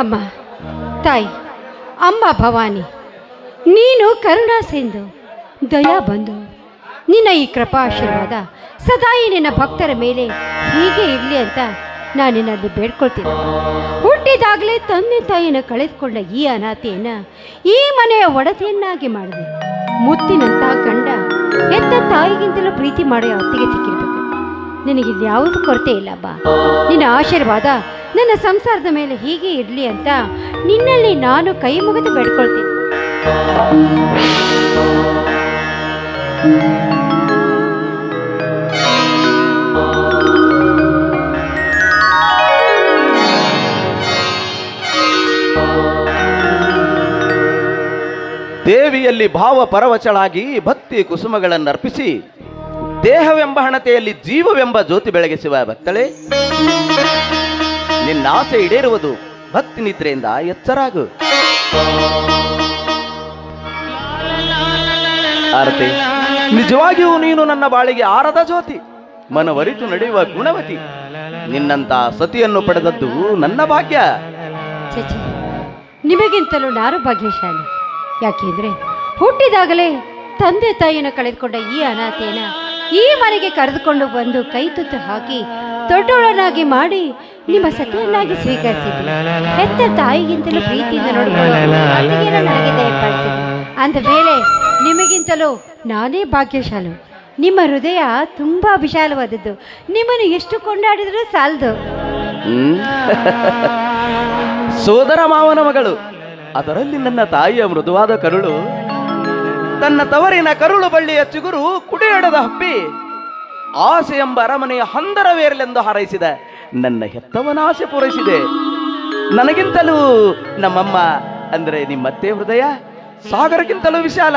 ಅಮ್ಮ ತಾಯಿ, ಅಮ್ಮ ಭವಾನಿ, ನೀನು ಕರುಣಾ ಸಿಂಧು, ದಯಾ ಬಂಧು. ನಿನ್ನ ಈ ಕೃಪಾಶೀರ್ವಾದ ಸದಾ ಈ ನಿನ್ನ ಭಕ್ತರ ಮೇಲೆ ಹೀಗೆ ಇರಲಿ ಅಂತ ನಾನು ನಿನ್ನಲ್ಲಿ ಬೇಡ್ಕೊಳ್ತೀನಿ. ಹುಟ್ಟಿದಾಗಲೇ ತಂದೆ ತಾಯಿನ ಕಳೆದುಕೊಂಡ ಈ ಅನಾಥೆಯನ್ನು ಈ ಮನೆಯ ಒಡತಿಯನ್ನಾಗಿ ಮಾಡಿದೆ. ಮುತ್ತಿನಂಥ ಗಂಡ ಹೆತ್ತ ತಾಯಿಗಿಂತಲೂ ಪ್ರೀತಿ ಮಾಡೋ ಅತ್ತಿಗೆ ಸಿಕ್ಕಿರ್ಬೇಕು. ನಿನಗಿಲ್ಲಿ ಯಾವುದು ಕೊರತೆ ಇಲ್ಲ ಬಾ. ನಿನ್ನ ಆಶೀರ್ವಾದ ನನ್ನ ಸಂಸಾರದ ಮೇಲೆ ಹೀಗೆ ಇರಲಿ ಅಂತ ನಿನ್ನಲ್ಲಿ ನಾನು ಕೈ ಮುಗಿದು ಬೇಡ್ಕೊಳ್ತೀನಿ. ದೇವಿಯಲ್ಲಿ ಭಾವ ಪರವಶಳಾಗಿ ಭಕ್ತಿ ಕುಸುಮಗಳನ್ನು ಅರ್ಪಿಸಿ ದೇಹವೆಂಬ ಹಣತೆಯಲ್ಲಿ ಜೀವವೆಂಬ ಜ್ಯೋತಿ ಬೆಳಗಿಸುವ ಭಕ್ತಳೆ, ನಿನ್ನ ಆಸೆ ಈಡೇರುವುದು. ಭಕ್ತಿ ನಿದ್ರೆಯಿಂದ ಎಚ್ಚರಾಗು. ಆರತಿ, ನಿಜವಾಗಿಯೂ ನೀನು ನನ್ನ ಬಾಳಿಗೆ ಆರದ ಜ್ಯೋತಿ, ಮನವರಿತು ನಡೆಯುವ ಗುಣವತಿ. ನಿನ್ನಂತ ಸತಿಯನ್ನು ಪಡೆದದ್ದು ನನ್ನ ಭಾಗ್ಯ. ಚಚಿ, ನಿಮಗಿಂತಲೂ ನಾನು ಭಾಗ್ಯಶಾಲಿ. ಯಾಕೆಂದ್ರೆ ಹುಟ್ಟಿದಾಗಲೇ ತಂದೆ ತಾಯಿನ ಕಳೆದುಕೊಂಡ ಈ ಅನಾಥೆಯನ್ನ ಈ ಮನೆಗೆ ಕರೆದುಕೊಂಡು ಬಂದು ಕೈ ತುತ್ತು ಹಾಕಿ ದೊಡ್ಡೋಳನಾಗಿ ಮಾಡಿ ನಿಮ್ಮ ಸತಿಯನ್ನಾಗಿ ಸ್ವೀಕರಿಸಿದ್ವಿ. ಹೆತ್ತ ತಾಯಿಗಿಂತಲೂ ಪ್ರೀತಿಯಿಂದ ನೋಡಿಕೊಳ್ಳೋ ನನಗೆ ದಯಪಾಲಿಸಿದೆ. ಅಂದ ಮೇಲೆ ನಿಮಗಿಂತಲೂ ನಾನೇ ಭಾಗ್ಯಶಾಲು. ನಿಮ್ಮ ಹೃದಯ ತುಂಬಾ ವಿಶಾಲವಾದದ್ದು. ನಿಮ್ಮನ್ನು ಎಷ್ಟು ಕೊಂಡಾಡಿದ್ರೂ ಸಾಲದು. ಸೋದರ ಮಾವನ ಮಗಳು, ಅದರಲ್ಲಿ ನನ್ನ ತಾಯಿಯ ಮೃದುವಾದ ಕರುಳು, ತನ್ನ ತವರಿನ ಕರುಳು ಬಳ್ಳಿಯ ಚಿಗುರು ಕುಡಿಯೊಡೆದ ಹಪ್ಪಿ, ಆಸೆ ಎಂಬ ಅರಮನೆಯ ಹಂದರವೇರಲೆಂದು ಹಾರೈಸಿದ ನನ್ನ ಹೆತ್ತವನ ಆಸೆ ಪೂರೈಸಿದೆ. ನನಗಿಂತಲೂ ನಮ್ಮಮ್ಮ ಅಂದರೆ ನಿಮ್ಮತ್ತೆ ಹೃದಯ ಸಾಗರಕ್ಕಿಂತಲೂ ವಿಶಾಲ.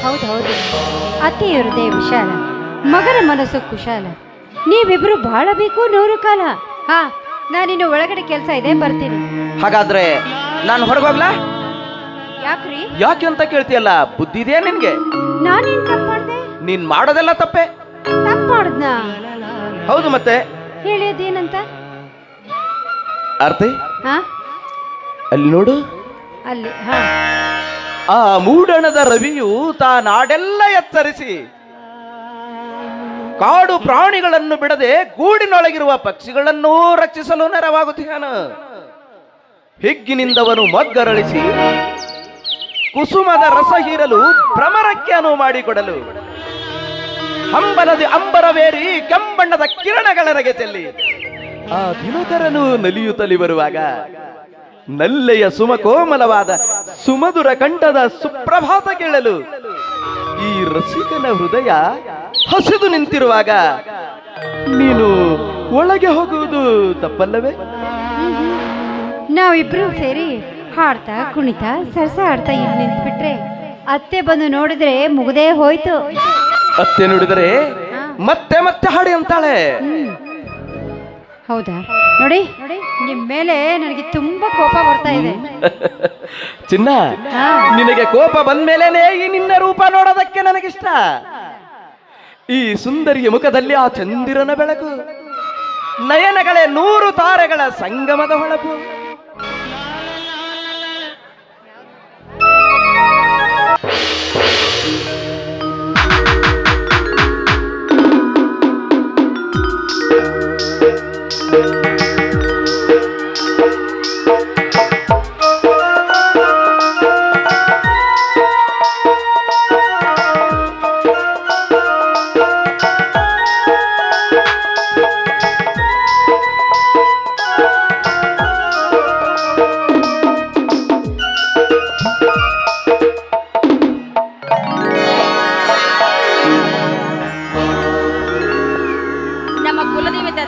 ಹೌದೌದು, ಅತ್ತೆಯ ಹೃದಯ ವಿಶಾಲ, ಮಗನ ಮನಸ್ಸು ಕುಶಾಲ. ನೀವಿಬ್ರು ಬಾಳಬೇಕು 100 ಕಾಲ. ಹಾ, ನಾನಿನ್ನು ಒಳಗಡೆ ಕೆಲಸ ಇದೆ, ಬರ್ತೀನಿ. ಹಾಗಾದ್ರೆ ನಾನು ಹೊರಗೋಗ್ಲಾ? ಯಾಕ್ರಿ? ಯಾಕೆ ಅಂತ ಕೇಳ್ತೀಯಲ್ಲ, ಬುದ್ಧಿ ಇದೆಯಾ ನಿನ್ಗೆ? ನಾನೇನ್ ತಪ್ಪು ಮಾಡ್ದೆ? ನೀನ್ ಮಾಡೋದೆಲ್ಲ ತಪ್ಪೆ. ತಪ್ಪು ಮಾಡ್ದ್ನಾ? ಹೌದು, ಮತ್ತೆ ಹೇಳಿದೇನಂತ? ಆರ್ತಿ, ಹಾ, ಅಲ್ಲಿ ನೋಡು. ಅಲ್ಲಿ ಹಾ, ಆ ಮೂಡಣದ ರವಿಯು ತಾನಾಡೆಲ್ಲ ಎತ್ತರಿಸಿ ಕಾಡು ಪ್ರಾಣಿಗಳನ್ನು ಬಿಡದೆ ಗೂಡಿನೊಳಗಿರುವ ಪಕ್ಷಿಗಳನ್ನೂ ರಕ್ಷಿಸಲು ನೆರವಾಗುತ್ತಾನ. ಹಿಗ್ಗಿನಿಂದವನು ಮಗ್ಗರಳಿಸಿ ಕುಸುಮದ ರಸ ಹೀರಲು ಭ್ರಮರಕ್ಕೆ ಅನುವು ಮಾಡಿಕೊಡಲು ಹಂಬಲದಿ ಅಂಬರವೇರಿ ಕೆಂಬಣ್ಣದ ಕಿರಣಗಳನಗೆ ಚೆಲ್ಲಿ ಆ ದಿನಕರನು ನಲಿಯುತ್ತಲಿ ಬರುವಾಗ ನಲ್ಲೆಯ ಸುಮಕೋಮಲವಾದ ಸುಮಧುರ ಕಂಠದ ಸುಪ್ರಭಾತ ಕೇಳಲು ಈ ರಸಿಕನ ಹೃದಯ ಹಸಿದು ನಿಂತಿರುವಾಗ ನೀನು ಒಳಗೆ ಹೋಗುವುದು ತಪ್ಪಲ್ಲವೇ? ನಾವಿಬ್ರು ಸೇರಿ ಹಾಡ್ತಾ ಕುಣಿತಾ ಸರಸ ಆಡ್ತಾ ಇಲ್ಲಿ ನಿಂತ್ಬಿಟ್ರೆ ಅತ್ತೆ ಬಂದು ನೋಡಿದ್ರೆ ಮುಗ್ದೇ ಹೋಯ್ತು. ಅತ್ತೆ ನೋಡಿದರೆ ಮತ್ತೆ ಮತ್ತೆ ಹಾಡಿ ಅಂತಾಳೆ. ಹೌದಾ? ನೋಡಿ ನಿಮ್ ಮೇಲೆ ನನಗೆ ತುಂಬಾ ಕೋಪ ಬರ್ತಾ ಇದೆ. ಚಿನ್ನ, ನಿನಗೆ ಕೋಪ ಬಂದ್ಮೇಲೇನೆ ಈ ನಿನ್ನ ರೂಪ ನೋಡೋದಕ್ಕೆ ನನಗಿಷ್ಟ. ಈ ಸುಂದರಿಯ ಮುಖದಲ್ಲಿ ಆ ಚಂದಿರನ ಬೆಳಕು, ನಯನಗಳೇ 100 ತಾರೆಗಳ ಸಂಗಮದ ಹೊಳಪು.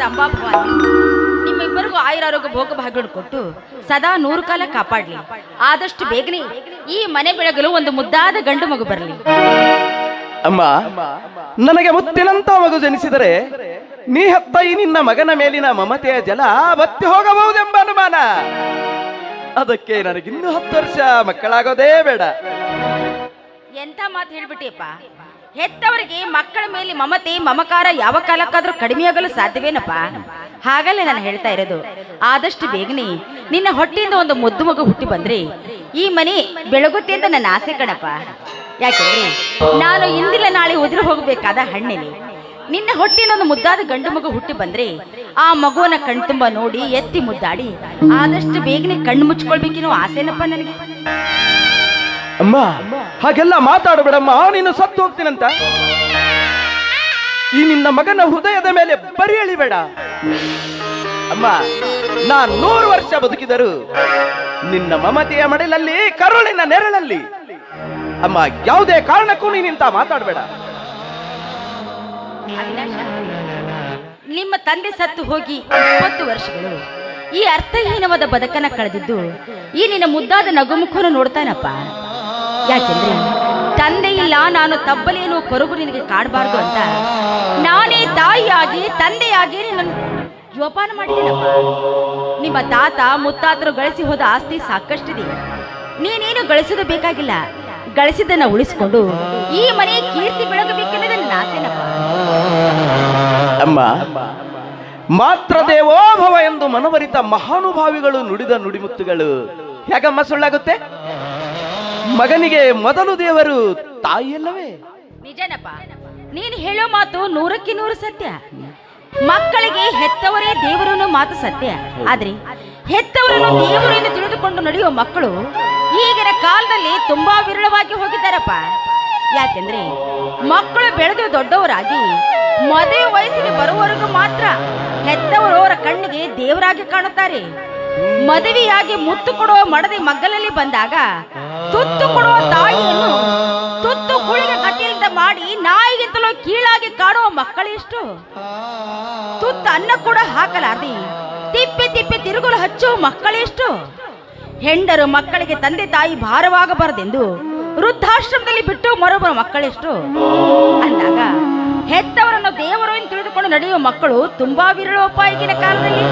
ಅಂಬಾಭವಾನಿ ನಿಮ್ಮಿಬ್ಬರಿಗೂ ಆಯುರಾರೋಗ್ಯ ಭೋಗ ಭಾಗ್ಯಗಳು ಕೊಟ್ಟು ಸದಾ 100 ಕಾಲ ಕಾಪಾಡ್ಲಿ. ಆದಷ್ಟು ಬೇಗನೆ ಈ ಮನೆ ಬೆಳಗಲು ಒಂದು ಮುದ್ದಾದ ಗಂಡು ಮಗು ಬರಲಿ. ಅಮ್ಮ, ನನಗೆ ಮುತ್ತಿನಂತ ಮಗು ಜನಿಸಿದರೆ ನೀ ಹೆತ್ತ ಈ ನಿನ್ನ ಮಗನ ಮೇಲಿನ ಮಮತೆಯ ಜಲ ಬತ್ತಿ ಹೋಗಬಹುದೆಂಬ ಅನುಮಾನ. ಅದಕ್ಕೆ ನನಗಿನ್ನೂ 10 ವರ್ಷ ಮಕ್ಕಳಾಗೋದೇ ಬೇಡ. ಎಂತ ಮಾತು ಹೇಳ್ಬಿಟ್ಟಿಯಪ್ಪ. ಹೆತ್ತವರಿಗೆ ಮಕ್ಕಳ ಮೇಲೆ ಮಮತೆ ಮಮಕಾರ ಯಾವ ಕಾಲಕ್ಕಾದ್ರೂ ಕಡಿಮೆಯಾಗಲು ಸಾಧ್ಯವೇನಪ್ಪ? ಹಾಗಲ್ಲೇ ನಾನು ಹೇಳ್ತಾ ಇರೋದು, ಆದಷ್ಟು ಬೇಗನೆ ನಿನ್ನ ಹೊಟ್ಟೆಯಿಂದ ಒಂದು ಮುದ್ದು ಮಗು ಹುಟ್ಟಿ ಬಂದ್ರೆ ಈ ಮನೆ ಬೆಳಗುತ್ತೆ ಅಂತ ನನ್ನ ಆಸೆ ಕಣಪ್ಪ. ಯಾಕೆಂದ್ರೆ ನಾನು ಇಂದಿಲ್ಲ ನಾಳೆ ಉದುರು ಹೋಗಬೇಕಾದ ಹಣ್ಣೆಲೆ. ನಿನ್ನ ಹೊಟ್ಟೆಯಿಂದ ಒಂದು ಮುದ್ದಾದ ಗಂಡು ಮಗು ಹುಟ್ಟಿ ಬಂದ್ರೆ ಆ ಮಗುವನ್ನ ಕಣ್ತುಂಬ ನೋಡಿ ಎತ್ತಿ ಮುದ್ದಾಡಿ ಆದಷ್ಟು ಬೇಗನೆ ಕಣ್ಣು ಮುಚ್ಕೊಳ್ಬೇಕಿನ್ನೋ ಆಸೆನಪ್ಪ ನನಗೆ. ಅಮ್ಮ, ಹಾಗೆಲ್ಲ ಮಾತಾಡಬೇಡಮ್ಮ, ನೀನು ಸತ್ತು ಹೋಗ್ತೀನಂತ. ಈ ನಿನ್ನ ಮಗನ ಹೃದಯದ ಮೇಲೆ ಬರಿ ಎಳಿಬೇಡ ಅಮ್ಮ. ನಾನ್ 100 ವರ್ಷ ಬದುಕಿದರು ನಿನ್ನ ಮಮತೆಯ ಮಡಿಲಲ್ಲಿ, ಕರುಳಿನ ನೆರಳಲ್ಲಿ. ಅಮ್ಮ, ಯಾವುದೇ ಕಾರಣಕ್ಕೂ ನೀನಿಂತ ಮಾತಾಡಬೇಡ. ನಿಮ್ಮ ತಂದೆ ಸತ್ತು ಹೋಗಿ 20 ವರ್ಷಗಳು. ಈ ಅರ್ಥಹೀನವಾದ ಬದುಕನ್ನ ಕಳೆದಿದ್ದು ಈ ನಿನ್ನ ಮುದ್ದಾದ ನಗುಮುಖವನ್ನು ನೋಡ್ತಾನಪ್ಪ. ಯಾಕೆಂದ್ರೆ ತಂದೆ ಇಲ್ಲ, ನಾನು ತಬ್ಬಲೇನು ಕೊರಗು ನಿನಗೆ ಕಾಡಬಾರ್ದು ಅಂತ ನಾನೇ ತಾಯಿಯಾಗಿ ತಂದೆಯಾಗಿ ನಿನ್ನನ್ನು ಜೋಪಾನ ಮಾಡಿದ್ದೇನಪ್ಪ. ನಿಮ್ಮ ತಾತ ಮುತ್ತಾತರು ಗಳಿಸಿ ಹೋದ ಆಸ್ತಿ ಸಾಕಷ್ಟಿದೆ. ನೀನೇನು ಗಳಿಸೋದು ಬೇಕಾಗಿಲ್ಲ. ಗಳಿಸಿದ್ದನ್ನ ಉಳಿಸಿಕೊಂಡು ಈ ಮನೆಯ ಕೀರ್ತಿ ಬೆಳಗಬೇಕೆನ್ನೋದು ನನ್ನ ಆಸೆನಪ್ಪ. ಅಮ್ಮ, ಮಾತ್ರ ದೇವೋಭವ ಎಂದು ಮನವರಿತ ಮಹಾನುಭಾವಿಗಳು ನುಡಿದ ನುಡಿಮುತ್ತುಗಳು ಹೇಗಮ್ಮ ಸುಳ್ಳಾಗುತ್ತೆ? ಮಗನಿಗೆ ಮೊದಲು ದೇವರು ತಾಯಿಯಲ್ಲವೇ? ನಿಜನಪ್ಪ, ನೀನು ಹೇಳೋ ಮಾತು 100ಕ್ಕೆ 100 ಸತ್ಯ. ಮಕ್ಕಳಿಗೆ ಹೆತ್ತವರೇ ದೇವರು ಅನ್ನೋ ಮಾತು ಸತ್ಯ. ಆದ್ರೆ ಹೆತ್ತವರನ್ನು ದೇವರು ಎಂದು ತಿಳಿದುಕೊಂಡು ನಡೆಯುವ ಮಕ್ಕಳು ಈಗಿನ ಕಾಲದಲ್ಲಿ ತುಂಬಾ ವಿರಳವಾಗಿ ಹೋಗಿದ್ದಾರಪ್ಪ. ಯಾಕೆಂದ್ರೆ ಮಕ್ಕಳು ಬೆಳೆದು ದೊಡ್ಡವರಾಗಿ ಮದುವೆ ವಯಸ್ಸಿಗೆ ಬರುವವರೆಗೂ ಮಾತ್ರ ಹೆತ್ತವರು ಅವರ ಕಣ್ಣಿಗೆ ದೇವರಾಗಿ ಕಾಣುತ್ತಾರೆ. ಮದುವೆಯಾಗಿ ಮುತ್ತು ಕೊಡುವ ಮಡದಿ ಮಗ್ಗಲಲ್ಲಿ ಬಂದಾಗ ತುತ್ತು ಕೊಡುವ ತಾಯಿಯನ್ನು ತುತ್ತು ಕುಳಿಗೆ ಕಟ್ಟಿಯಿಂದ ಮಾಡಿ ನಾಯಿಗಿಂತಲೂ ಕೀಳಾಗಿ ಕಾಣುವ ಮಕ್ಕಳೆಷ್ಟು. ತುತ್ತು ಅನ್ನ ಕೂಡ ಹಾಕಲಾರ್ದಿ ತಿಪ್ಪಿ ತಿಪ್ಪಿ ತಿರುಗಲು ಹಚ್ಚುವ ಮಕ್ಕಳೆಷ್ಟು. ಹೆಂಡರು ಮಕ್ಕಳಿಗೆ ತಂದೆ ತಾಯಿ ಭಾರವಾಗಬಾರದೆಂದು ವೃದ್ಧಾಶ್ರಮದಲ್ಲಿ ಬಿಟ್ಟು ಮರಬರ ಮಕ್ಕಳೆಷ್ಟು. ಅಂದಾಗ ಹೆತ್ತವರನ್ನು ದೇವರು ಎಂದು ತಿಳಿದುಕೊಂಡು ನಡೆಯುವ ಮಕ್ಕಳು ತುಂಬಾ ವಿರಳೋಪ ಈಗಿನ ಕಾಲದಲ್ಲಿ.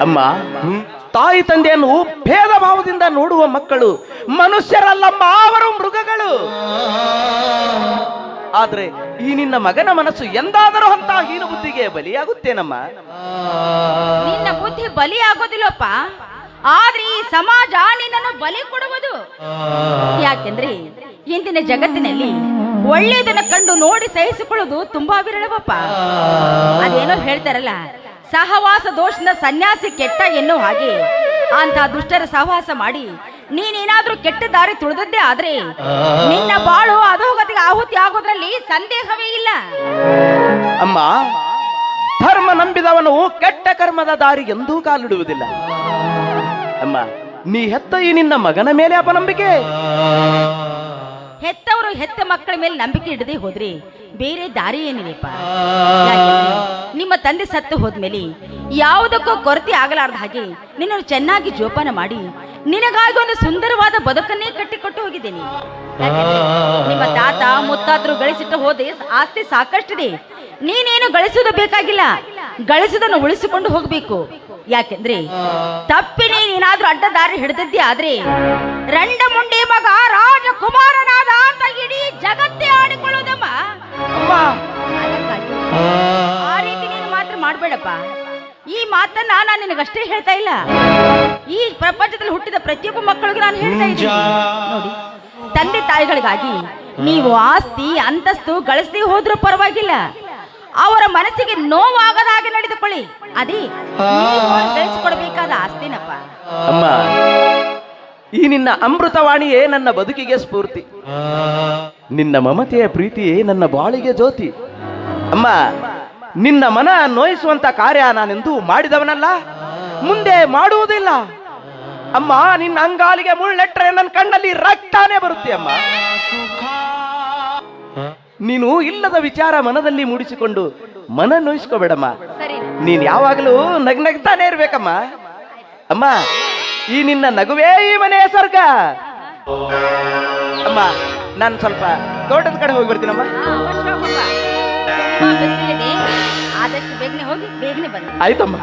ಅಮ್ಮ, ತಾಯಿ ತಂದೆಯನ್ನು ಭೇದ ಭಾವದಿಂದ ನೋಡುವ ಮಕ್ಕಳು ಮನುಷ್ಯರಲ್ಲಮ್ಮ, ಅವರು ಮೃಗಗಳು. ಆದ್ರೆ ಈ ನಿನ್ನ ಮಗನ ಮನಸ್ಸು ಎಂದಾದರೂ ಅಂತ ಹೀನ ಬುದ್ಧಿಗೆ ಬಲಿಯಾಗುತ್ತೇನಮ್ಮ? ನಿನ್ನ ಬುದ್ಧಿ ಬಲಿಯಾಗೋದಿಲ್ಲಪ್ಪ, ಆದ್ರೆ ಈ ಸಮಾಜ ನಿನ್ನನ್ನು ಬಲಿ ಕೊಡುವುದು. ಯಾಕೆಂದ್ರೆ ಇಂದಿನ ಜಗತ್ತಿನಲ್ಲಿ ಒಳ್ಳೆಯದನ್ನ ಕಂಡು ನೋಡಿ ಸಹಿಸಿಕೊಳ್ಳುವುದು ತುಂಬಾ ವಿರಳವಪ್ಪ. ಅದೇನೋ ಹೇಳ್ತಾರಲ್ಲ, ಸಹವಾಸ ದೋಷದಿಂದ ಸನ್ಯಾಸಿ ಕೆಟ್ಟ ಎನ್ನುವ ಹಾಗೆ ಅಂತ ದುಷ್ಟರ ಸಹವಾಸ ಮಾಡಿ ನೀನೇನಾದ್ರೂ ಕೆಟ್ಟ ದಾರಿ ತುಳಿದದ್ದೇ ಆದ್ರೆ ನಿನ್ನ ಬಾಳು ಅಧೋಗತಿಗೆ ಆಹುತಿ ಆಗೋದ್ರಲ್ಲಿ ಸಂದೇಹವೇ ಇಲ್ಲ. ಅಮ್ಮ, ಧರ್ಮ ನಂಬಿದವನು ಕೆಟ್ಟ ಕರ್ಮದ ದಾರಿ ಎಂದೂ ಕಾಲಿಡುವುದಿಲ್ಲ. ಅಮ್ಮ, ನೀ ಹೆತ್ತ ಈ ನಿನ್ನ ಮಗನ ಮೇಲೆ ಅಪನಂಬಿಕೆ. ಹೆತ್ತವರು ಹೆತ್ತ ಮಕ್ಕಳ ಮೇಲೆ ನಂಬಿಕೆ ಇಡದೆ ಹೋದ್ರೆ ಬೇರೆ ದಾರಿ ಏನಿದೆಪ್ಪ? ಯಾಕೆಂದ್ರೆ ನಿಮ್ಮ ತಂದೆ ಸತ್ತು ಹೋದ್ಮೇಲೆ ಯಾವುದಕ್ಕೂ ಕೊರತೆ ಆಗಲಾರ್ದ ಹಾಗೆ ನಿನ್ನನ್ನು ಚೆನ್ನಾಗಿ ಜೋಪಾನ ಮಾಡಿ ನಿನಗಾಗಿ ಒಂದು ಸುಂದರವಾದ ಬದುಕನ್ನೇ ಕಟ್ಟಿಕೊಟ್ಟು ಹೋಗಿದ್ದೇನೆ. ಯಾಕೆಂದ್ರೆ ನಿಮ್ಮ ತಾತ ಮುತ್ತಾತರು ಗಳಿಸಿಟ್ಟು ಹೋದೆ ಆಸ್ತಿ ಸಾಕಷ್ಟಿದೆ. ನೀನೇನು ಗಳಿಸೋದು ಬೇಕಾಗಿಲ್ಲ, ಗಳಿಸೋದನ್ನು ಉಳಿಸಿಕೊಂಡು ಹೋಗ್ಬೇಕು. ಯಾಕೆಂದ್ರೆ ತಪ್ಪಿ ನೀನೇನಾದ್ರೂ ಅಡ್ಡ ದಾರಿ ಹಿಡಿದದ್ದೇ ಆದ್ರೆ ರಂಡ ಮುಂಡಿ ಮಗ ರಾಜಕುಮಾರನಾದ ಅಂತ ಇಡೀ ಜಗತ್ತೇ ಆಡಿಕೊಳ್ಳೋದಮ್ಮ. ಅದಕ್ಕಾಗಿ ಆ ರೀತಿ ನೀನು ಮಾತ್ರ ಮಾಡ್ಬೇಡಪ್ಪ. ಈ ಮಾತನ್ನ ನಾನು ನಿನಗಷ್ಟೇ ಹೇಳ್ತಾ ಇಲ್ಲ, ಈ ಪ್ರಪಂಚದಲ್ಲಿ ಹುಟ್ಟಿದ ಪ್ರತಿಯೊಬ್ಬ ಮಕ್ಕಳಿಗೂ ನಾನು ಹೇಳ್ತಾ ಇದ್ದೀನಿ. ನೋಡಿ, ತಂದೆ ತಾಯಿಗಳಿಗಾಗಿ ನೀವು ಆಸ್ತಿ ಅಂತಸ್ತು ಗಳಿಸದೆ ಹೋದ್ರೂ ಪರವಾಗಿಲ್ಲ, ಅವರ ಮನಸ್ಸಿಗೆ ನೋವಾಗದ ಹಾಗೆ ನಡೆದುಕೊಳ್ಳಿ. ಅದೇ ಗಳಿಸಿಕೊಡ್ಬೇಕಾದ ಆಸ್ತಿನಪ್ಪ. ಅಮ್ಮ, ಈ ನಿನ್ನ ಅಮೃತವಾಣಿಯೇ ನನ್ನ ಬದುಕಿಗೆ ಸ್ಫೂರ್ತಿ. ನಿನ್ನ ಮಮತೆಯ ಪ್ರೀತಿಯೇ ನನ್ನ ಬಾಳಿಗೆ ಜ್ಯೋತಿ. ಅಮ್ಮ, ನಿನ್ನ ಮನ ನೋಯಿಸುವಂತ ಕಾರ್ಯ ನಾನೆಂದೂ ಮಾಡಿದವನಲ್ಲ, ಮುಂದೆ ಮಾಡುವುದಿಲ್ಲ. ಅಮ್ಮ, ನಿನ್ನ ಅಂಗಾಲಿಗೆ ಮುಳ್ಳೆಟ್ಟರೆ ನನ್ನ ಕಣ್ಣಲ್ಲಿ ರಕ್ತಾನೇ ಬರುತ್ತೆ. ಅಮ್ಮ, ನೀನು ಇಲ್ಲದ ವಿಚಾರ ಮನದಲ್ಲಿ ಮೂಡಿಸಿಕೊಂಡು ಮನ ನೋಯಿಸ್ಕೋಬೇಡಮ್ಮ. ನೀನ್ ಯಾವಾಗಲೂ ನಗ್ನಗ್ತಾನೆ ಇರ್ಬೇಕಮ್ಮ. ಅಮ್ಮ, ಈ ನಿನ್ನ ನಗುವೇ ಈ ಮನೆಯ ಸ್ವರ್ಗ. ಅಮ್ಮ, ನಾನು ಸ್ವಲ್ಪ ತೋಟದ ಕಡೆ ಹೋಗಿ ಬರ್ತೀನಮ್ಮ. ಆದಷ್ಟು ಬೇಗನೆ ಹೋಗಿ ಬೇಗನೆ ಬನ್ನಿ. ಆಯ್ತಮ್ಮ.